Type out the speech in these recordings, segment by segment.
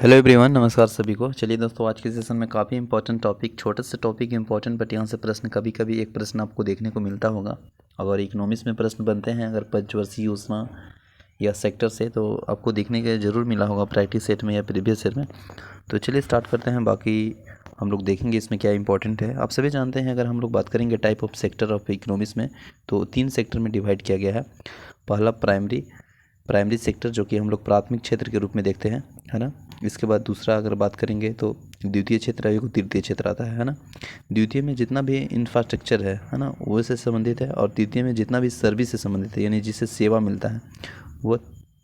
Hello everyone, नमस्कार सभी को। चलिए दोस्तों, आज के सेशन में काफ़ी इंपॉर्टेंट टॉपिक, छोटे से टॉपिक इंपॉर्टेंट, बट यहाँ से प्रश्न कभी कभी एक प्रश्न आपको देखने को मिलता होगा। अगर इकोनॉमिक्स में प्रश्न बनते हैं अगर पंचवर्षीय योजना या सेक्टर से, तो आपको देखने के ज़रूर मिला होगा प्रैक्टिस सेट में या प्रीवियस सेट में। तो चलिए स्टार्ट करते हैं, बाकी हम लोग देखेंगे इसमें क्या इंपॉर्टेंट है। आप सभी जानते हैं, अगर हम लोग बात करेंगे type of sector of economics में, तो 3 सेक्टर में डिवाइड किया गया है। पहला प्राइमरी सेक्टर, जो कि हम लोग प्राथमिक क्षेत्र के रूप में देखते हैं, है ना। इसके बाद दूसरा अगर बात करेंगे तो द्वितीय क्षेत्र, एक तृतीय क्षेत्र आता है ना। द्वितीय में जितना भी इंफ्रास्ट्रक्चर है ना, वो से संबंधित है, और तृतीय में जितना भी सर्विस से संबंधित है, यानी जिससे सेवा मिलता है, वो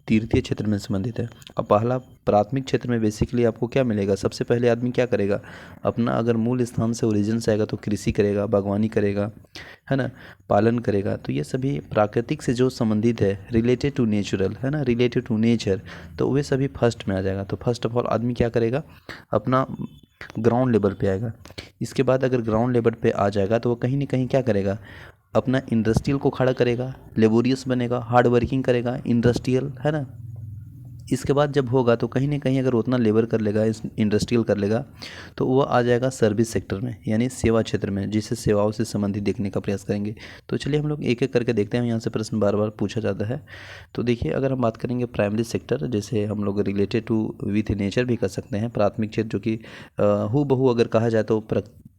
तृतीय क्षेत्र में संबंधित है। अब पहला प्राथमिक क्षेत्र में बेसिकली आपको क्या मिलेगा, सबसे पहले आदमी क्या करेगा, अपना अगर मूल स्थान से ओरिजिन से आएगा तो कृषि करेगा, बागवानी करेगा, है ना, पालन करेगा। तो ये सभी प्राकृतिक से जो संबंधित है, रिलेटेड टू नेचुरल, है ना, रिलेटेड टू नेचर, तो वे सभी फर्स्ट में आ जाएगा। तो फर्स्ट ऑफ ऑल आदमी क्या करेगा, अपना ग्राउंड लेवल पे आएगा। इसके बाद अगर ग्राउंड लेवल पे आ जाएगा तो वो कहीं ना कहीं क्या करेगा, अपना इंडस्ट्रियल को खड़ा करेगा, लेबोरियस बनेगा, हार्ड वर्किंग करेगा, इंडस्ट्रियल, है ना। इसके बाद जब होगा तो कहीं ना कहीं अगर उतना लेबर कर लेगा, इस इंडस्ट्रियल कर लेगा, तो वो आ जाएगा सर्विस सेक्टर में, यानी सेवा क्षेत्र में, जिसे सेवाओं से संबंधित देखने का प्रयास करेंगे। तो चलिए हम लोग एक एक करके देखते हैं, यहाँ से प्रश्न बार बार पूछा जाता है। तो देखिए, अगर हम बात करेंगे प्राइमरी सेक्टर, जैसे हम लोग रिलेटेड टू विथ नेचर भी कर सकते हैं। प्राथमिक क्षेत्र जो कि हू बहू अगर कहा जाए तो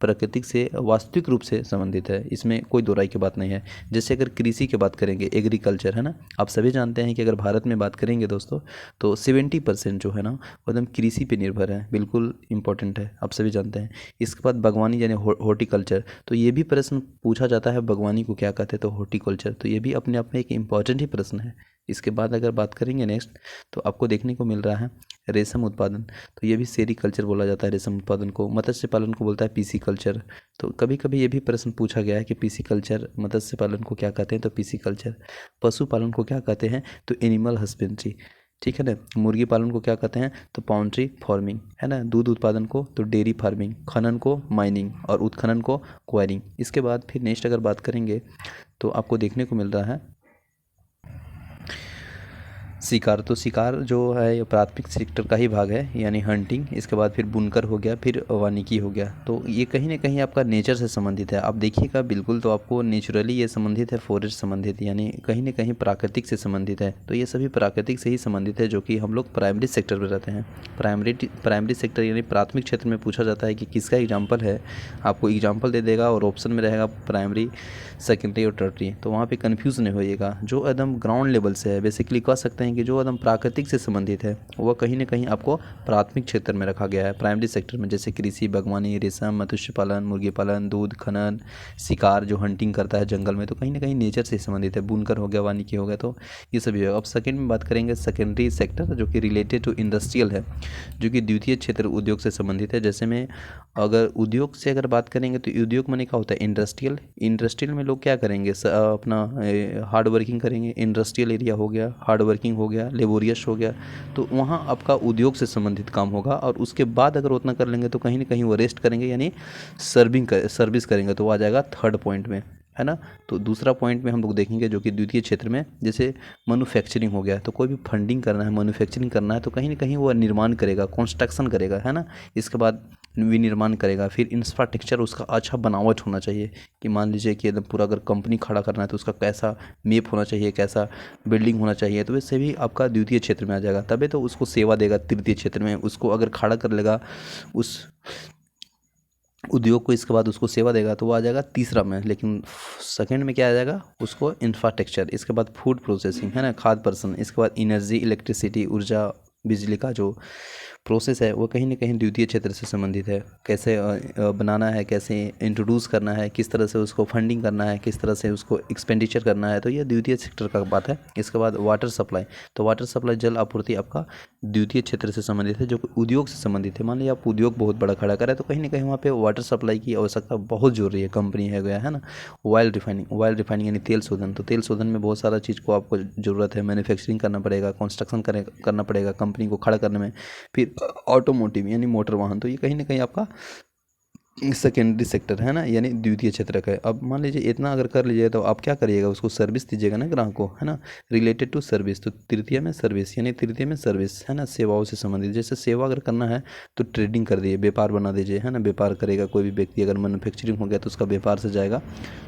प्राकृतिक से वास्तविक रूप से संबंधित है, इसमें कोई दो राय की बात नहीं है। जैसे अगर कृषि की बात करेंगे, एग्रीकल्चर, है ना, आप सभी जानते हैं कि अगर भारत में बात करेंगे दोस्तों, तो 70% जो है ना, वो एकदम कृषि पे निर्भर है, बिल्कुल इंपॉर्टेंट है, आप सभी जानते हैं। इसके बाद बागवानी यानी हॉर्टिकल्चर, तो ये भी प्रश्न पूछा जाता है, बागवानी को क्या कहते हैं, तो हॉर्टिकल्चर, तो ये भी अपने आप में एक इंपॉर्टेंट ही प्रश्न है। इसके बाद अगर बात करेंगे नेक्स्ट, तो आपको देखने को मिल रहा है रेशम उत्पादन, तो ये भी सेरीकल्चर बोला जाता है रेशम उत्पादन को। मत्स्य पालन को बोलता है पीसी कल्चर। तो कभी कभी ये भी प्रश्न पूछा गया है कि पीसी कल्चर, मत्स्य पालन को क्या कहते हैं, तो पीसी कल्चर। पशु पालन को क्या कहते हैं, तो एनिमल हस्बेंड्री, ठीक है ना। मुर्गी पालन को क्या कहते हैं, तो पाउंट्री फार्मिंग, है ना। दूध उत्पादन को तो डेयरी फार्मिंग, खनन को माइनिंग, और उत्खनन को क्वायरिंग। इसके बाद फिर नेक्स्ट अगर बात करेंगे तो आपको देखने को मिल रहा है शिकार। तो शिकार जो है ये प्राथमिक सेक्टर का ही भाग है, यानी हंटिंग। इसके बाद फिर बुनकर हो गया, फिर वानिकी हो गया। तो ये कहीं ना कहीं आपका नेचर से संबंधित है, आप देखिएगा बिल्कुल, तो आपको नेचुरली ये संबंधित है, फॉरेस्ट संबंधित, यानी कहीं ना कहीं प्राकृतिक से संबंधित है। तो ये सभी प्राकृतिक से ही संबंधित है, जो कि हम लोग प्राइमरी सेक्टर में रहते हैं। प्राइमरी सेक्टर यानी प्राथमिक क्षेत्र में पूछा जाता है कि किसका एग्जाम्पल है, आपको एग्जाम्पल दे देगा और ऑप्शन में रहेगा प्राइमरी, सेकेंडरी और टर्टरी। तो वहाँ पे कंफ्यूज नहीं होइएगा। जो एकदम ग्राउंड लेवल से है, बेसिकली कह सकते हैं कि जो एकदम प्राकृतिक से संबंधित है, वह कहीं ना कहीं आपको प्राथमिक क्षेत्र में रखा गया है, प्राइमरी सेक्टर में। जैसे कृषि, बागवानी, रेशम, मत्स्य पालन, मुर्गी पालन, दूध, खनन, शिकार, जो हंटिंग करता है जंगल में, तो कहीं ना कहीं नेचर से संबंधित है। बुनकर हो गया, वानिकी हो गया, तो ये सभी होगा। अब सेकेंड में बात करेंगे सेकेंडरी सेक्टर, जो कि रिलेटेड टू इंडस्ट्रियल है, जो कि द्वितीय क्षेत्र उद्योग से संबंधित है। जैसे में अगर उद्योग से अगर बात करेंगे तो उद्योग माने क्या होता है, इंडस्ट्रियल में लोग क्या करेंगे, अपना हार्ड वर्किंग करेंगे। इंडस्ट्रियल एरिया हो गया, हार्ड वर्किंग हो गया, लेबोरियस हो गया, तो वहाँ आपका उद्योग से संबंधित काम होगा। और उसके बाद अगर उतना कर लेंगे तो कहीं ना कहीं वो रेस्ट करेंगे, यानी सर्विस करेंगे, तो वो आ जाएगा थर्ड पॉइंट में, है ना। तो दूसरा पॉइंट में हम लोग देखेंगे जो कि द्वितीय क्षेत्र में, जैसे मैन्युफैक्चरिंग हो गया, तो कोई भी फंडिंग करना है, मैन्युफैक्चरिंग करना है, तो कहीं ना कहीं वो निर्माण करेगा, कंस्ट्रक्शन करेगा, है ना। इसके बाद विनिर्माण करेगा। फिर इंफ्रास्ट्रक्चर उसका अच्छा बनावट होना चाहिए, कि मान लीजिए कि एकदम पूरा अगर कंपनी खड़ा करना है तो उसका कैसा मेप होना चाहिए, कैसा बिल्डिंग होना चाहिए, तो वैसे भी आपका द्वितीय क्षेत्र में आ जाएगा। तभी तो उसको सेवा देगा तृतीय क्षेत्र में, उसको अगर खड़ा कर लेगा उस उद्योग को, इसके बाद उसको सेवा देगा, तो वो आ जाएगा तीसरा में। लेकिन सेकंड में क्या आ जाएगा, उसको इंफ्रास्ट्रक्चर। इसके बाद फूड प्रोसेसिंग, है ना, खाद्य प्रसंस्करण। इसके बाद एनर्जी, इलेक्ट्रिसिटी, ऊर्जा, बिजली का जो प्रोसेस है, वो कहीं ना कहीं द्वितीय क्षेत्र से संबंधित है। कैसे बनाना है, कैसे इंट्रोड्यूस करना है, किस तरह से उसको फंडिंग करना है, किस तरह से उसको एक्सपेंडिचर करना है, तो ये द्वितीय सेक्टर का बात है। इसके बाद वाटर सप्लाई, तो वाटर सप्लाई, जल आपूर्ति आपका द्वितीय क्षेत्र से संबंधित है, जो कि उद्योग से संबंधित है। मान लीजिए आप उद्योग बहुत बड़ा खड़ा करें, तो कहीं ना कहीं वहाँ पे वाटर सप्लाई की आवश्यकता बहुत जरूरी है, कंपनी है गया, है ना। ऑयल रिफाइनिंग यानी तेल शोधन, तो तेल शोधन में बहुत सारा चीज़ को आपको ज़रूरत है, मैन्युफैक्चरिंग करना पड़ेगा, कंस्ट्रक्शन करना पड़ेगा कंपनी को खड़ा करने में। फिर ऑटोमोटिव यानी मोटर वाहन, तो ये कहीं ना कहीं आपका सेकेंडरी सेक्टर है ना, यानी द्वितीय क्षेत्र का है। अब मान लीजिए इतना अगर कर लीजिए तो आप क्या करिएगा, उसको सर्विस दीजिएगा ना ग्राहक को, है ना, रिलेटेड टू सर्विस। तो तृतीय में सर्विस, यानी तृतीय में सर्विस है ना, सेवाओं से संबंधित। जैसे सेवा अगर करना है तो ट्रेडिंग कर दिए, व्यापार बना दीजिए, है ना, व्यापार करेगा कोई भी व्यक्ति। अगर मैन्युफैक्चरिंग हो गया तो उसका व्यापार से जाएगा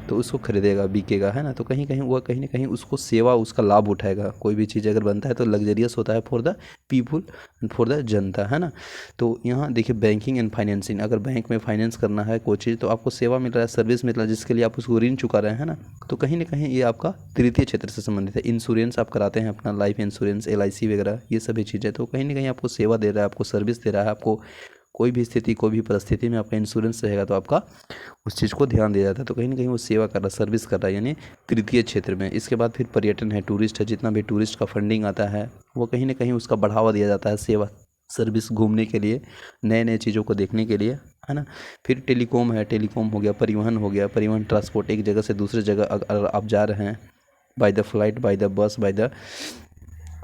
तो उसको खरीदेगा, बिकेगा, है ना। तो कहीं कहीं वह कहीं ना कहीं उसको सेवा, उसका लाभ उठाएगा। कोई भी चीज़ अगर बनता है तो लग्जरियस होता है for the people and for the जनता, है ना। तो यहाँ देखिए बैंकिंग एंड फाइनेंसिंग, अगर बैंक में फाइनेंस करना है कोई चीज़ तो आपको सेवा मिल रहा है, सर्विस मिल रहा है, जिसके लिए आप उसको ऋण चुका रहे हैं, है ना। तो कहीं ना कहीं ये आपका तृतीय क्षेत्र से संबंधित है। इंश्योरेंस आप कराते हैं अपना, लाइफ इंश्योरेंस, LIC वगैरह, ये सभी चीज़ें, तो कहीं ना कहीं आपको सेवा दे रहा है, आपको सर्विस दे रहा है। आपको कोई भी स्थिति, कोई भी परिस्थिति में आपका इंश्योरेंस रहेगा तो आपका उस चीज़ को ध्यान दिया जाता है। तो कहीं ना कहीं वो सेवा कर रहा है, सर्विस कर रहा है, यानी तृतीय क्षेत्र में। इसके बाद फिर पर्यटन है, टूरिस्ट है, जितना भी टूरिस्ट का फंडिंग आता है वो कहीं ना कहीं उसका बढ़ावा दिया जाता है, सेवा सर्विस, घूमने के लिए, नए नए चीज़ों को देखने के लिए, है ना। फिर टेलीकॉम है, टेलीकॉम हो गया, परिवहन हो गया, परिवहन ट्रांसपोर्ट, एक जगह से दूसरे जगह अगर आप जा रहे हैं by the flight, by the bus, by the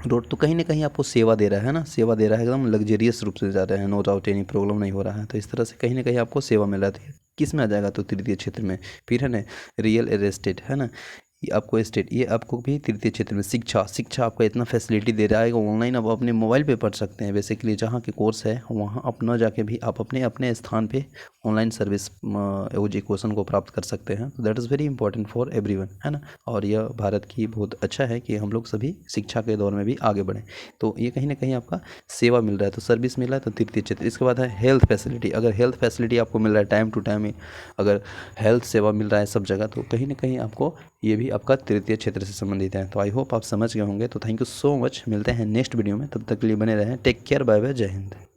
road, तो कहीं ना कहीं आपको सेवा दे रहा है ना, सेवा दे रहा है, एकदम लग्जरियस रूप से जा रहे हैं, नो डाउट एनी प्रॉब्लम नहीं हो रहा है। तो इस तरह से कहीं ना कहीं आपको सेवा मिल रहा है। किस में आ जाएगा, तो तृतीय क्षेत्र में। फिर है ना रियल एस्टेट, है ना, ये आपको एस्टेट, ये आपको भी तृतीय क्षेत्र में। शिक्षा, शिक्षा आपका इतना फैसिलिटी दे रहा है कि ऑनलाइन आप अपने मोबाइल पे पढ़ सकते हैं। बेसिकली जहाँ के कोर्स है वहाँ आप न जाके भी आप अपने अपने स्थान पे ऑनलाइन सर्विस एजुकेशन को प्राप्त कर सकते हैं। तो that is very important for everyone, है ना। और यह भारत की बहुत अच्छा है कि हम लोग सभी शिक्षा के दौर में भी आगे बढ़ें। तो ये कहीं ना कहीं आपका सेवा मिल रहा है, तो सर्विस मिल रहा है, तो तृतीय क्षेत्र। इसके बाद है हेल्थ फैसिलिटी। अगर हेल्थ फैसिलिटी आपको मिल रहा है टाइम टू टाइम, अगर हेल्थ सेवा मिल रहा है सब जगह, तो कहीं ना कहीं आपको ये भी आपका तृतीय क्षेत्र से संबंधित है। तो आई होप आप समझ गए होंगे। तो थैंक यू सो मच, मिलते हैं नेक्स्ट वीडियो में, तब तक के लिए बने रहें, टेक केयर, बाय बाय, जय हिंद।